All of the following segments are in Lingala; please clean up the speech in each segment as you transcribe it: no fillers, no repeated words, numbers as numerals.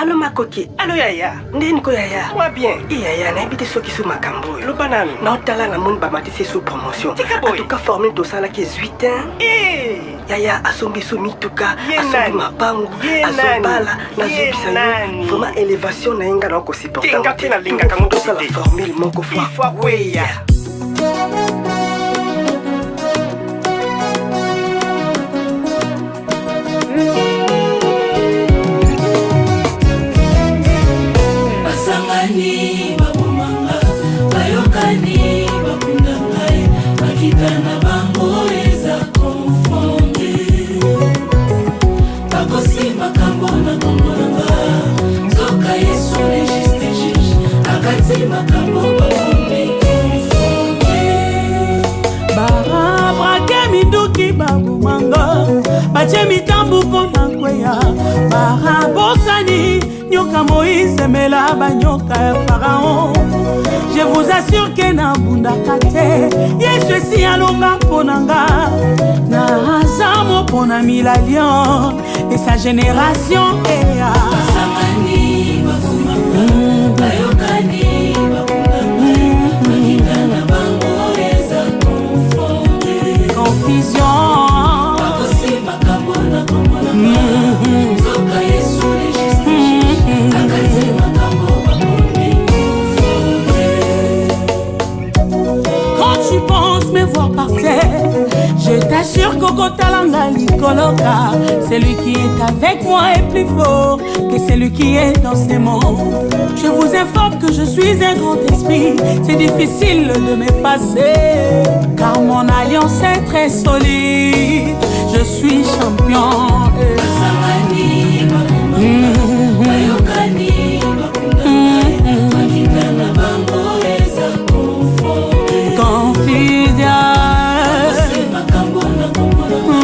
Allô Makoki, allô Yaya. Ndeni ko Yaya. Moi bien. Yaya na habite soki sous makambo. Le banane. Na otala na monde ba matisi sous promotion. En tout cas formule to sala ki 8 ans. Yaya asombi so mituka, asombi mapangu, azobala na zobisa yo. Vraiment élévation na inga na ko supporter. Tenga tena linga kamuto sala formule moko fois weya. Basangani babomanga bayokani bakundangai bakitana bango eza konfonde bakosima kambona kongolanga nzoka yesu le juste juge akati makambo bakombi konfonde bara brake miduki babomanga bache mitambu mpona kweya bara bosani nyoka Moïse mela banyoka ya Pharaon. Je vous assure que na bundaka te Yesu si alonga ponanga na azamo pona milalion et sa génération ea Basangani babomanga bayokani bakundangai bakitana bango eza konfonde confusion bakosima kambona kongolanga nzoka yesu le juste akati makambo bakombi konfonde. Quand tu penses me voir par terre, je t'assure qu'au talanga likoloka, celui qui est avec moi est plus fort que celui qui est dans ces mondes. Je vous informe que je suis un grand esprit, c'est difficile de m'effacer, car mon alliance est très solide, je suis champion. Basangani babomanga bayokani bakundangai bakitana bango eza konfonde Confusion bakosima kambona kongolanga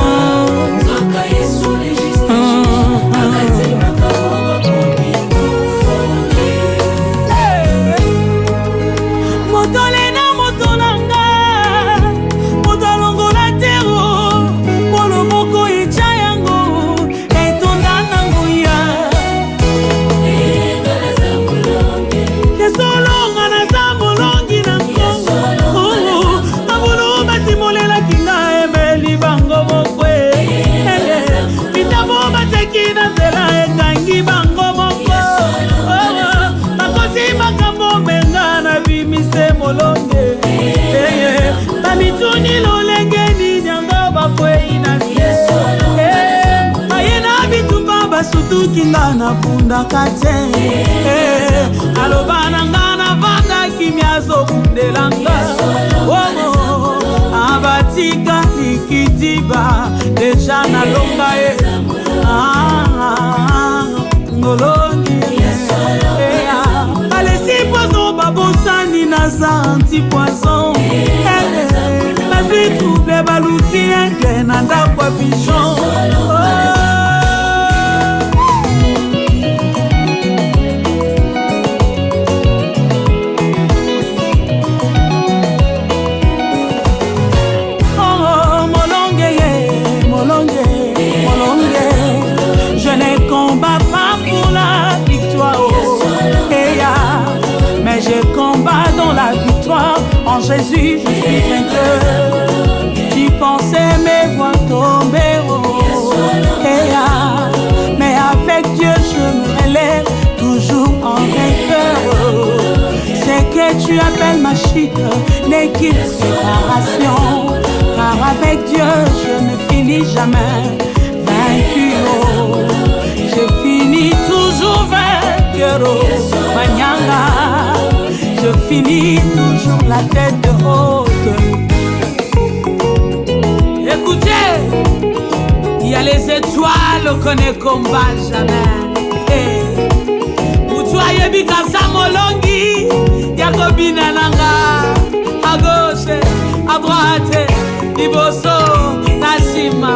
nzoka yesu le juste juge akati makambo bakombi konfonde. Motole na motolanga motolongola tero polo moko icha yango etonda na nguya yesolonga na zambolongi na nkongo mabulu batimolelaki nga emeli bango mokwe bitabo bateki na nzela ekangi bango moko bakosi makambo menga na bimise molonge bamituni lolenge ninyanga bakwei na se aye na bitumba basutuki nga na bundaka te aloba na nga na vanda kimia azobundelanga abatika likitiba deja nalonga ye ngolongi balesi poison babosani naza antipoison bazwi trouble baluki engle na ndako ya pigeon. Je ne combats pas pour la victoire, mais je combats dans la victoire. En Jésus, je suis vainqueur. Tu pensais me voir tomber, mais avec Dieu, je me relève toujours en vainqueur. Ce que tu appelles ma chute n'est qu'une séparation, car avec Dieu, je ne finis jamais vaincu. Je finis toujours vainqueur, Manyanga. Je finis toujours la tête haute. Écoutez, il y a les étoiles qu'on ne combat jamais. Pour toi, Yebika Samolongi, Yakobina Nanga, à gauche, à droite, Iboso, Nasima,